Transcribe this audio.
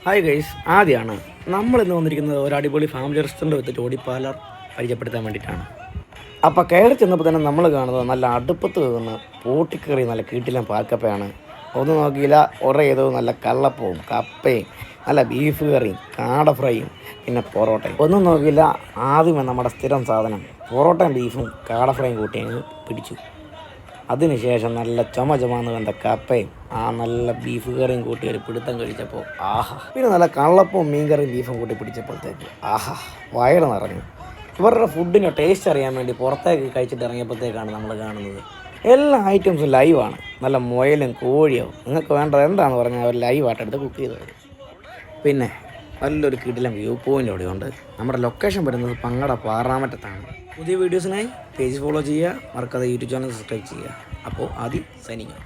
Hi guys, ആദ്യമാണ് നമ്മളിന്ന് വന്നിരിക്കുന്നത് ഒരു അടിപൊളി ഫാമിലി റെസ്റ്റോറൻറ്റ് വെച്ചിട്ട് ഓടി പാർലർ പരിചയപ്പെടുത്താൻ വേണ്ടിയിട്ടാണ്. അപ്പോൾ കയറി ചെന്നപ്പോൾ തന്നെ നമ്മൾ കാണുന്നത് നല്ല അടുപ്പത്ത് വെക്കുന്ന പോട്ടിക്കറി, നല്ല കീട്ടിലും പാൽക്കപ്പയാണ്. ഒന്നും നോക്കിയില്ല, ഓർഡർ ചെയ്തത് നല്ല കള്ളപ്പവും കപ്പയും നല്ല ബീഫ് കറിയും കാട ഫ്രൈയും പിന്നെ പൊറോട്ടയും. ഒന്നും നോക്കിയില്ല, ആദ്യമേ നമ്മുടെ സ്ഥിരം സാധനം പൊറോട്ടയും ബീഫും കാട ഫ്രൈയും കൂട്ടി അങ്ങ് പിടിച്ചു. അതിനുശേഷം നല്ല ചുമന്ന് കണ്ട കപ്പയും നല്ല ബീഫ് കറിയും കൂട്ടി ഒരു പിടുത്തം കഴിച്ചപ്പോൾ ആഹാ. പിന്നെ നല്ല കള്ളപ്പവും മീൻ കറിയും ബീഫും കൂട്ടി പിടിച്ചപ്പോഴത്തേക്ക് ആഹാ, വയറ് നിറഞ്ഞു. ഇവരുടെ ഫുഡിൻ്റെ ടേസ്റ്റ് അറിയാൻ വേണ്ടി പുറത്തേക്ക് കഴിച്ചിട്ട് ഇറങ്ങിയപ്പോഴത്തേക്കാണ് നമ്മൾ കാണുന്നത് എല്ലാ ഐറ്റംസും ലൈവാണ്. നല്ല മുയലും കോഴിയോ നിങ്ങൾക്ക് വേണ്ടത് എന്താണെന്ന് പറഞ്ഞാൽ അവർ ലൈവായിട്ട് എടുത്ത് കുക്ക് ചെയ്തത്. പിന്നെ നല്ലൊരു കിടിലം വ്യൂ പോയിൻ്റ് അവിടെ ഉണ്ട്. നമ്മുടെ ലൊക്കേഷൻ വരുന്നത് പങ്ങട പാറാമറ്റത്താണ്. പുതിയ വീഡിയോസിനായി പേജ് ഫോളോ ചെയ്യുക, മറക്കാതെ യൂട്യൂബ് ചാനൽ സബ്സ്ക്രൈബ് ചെയ്യുക. അപ്പോൾ ആദ്യം സൈനിങ്.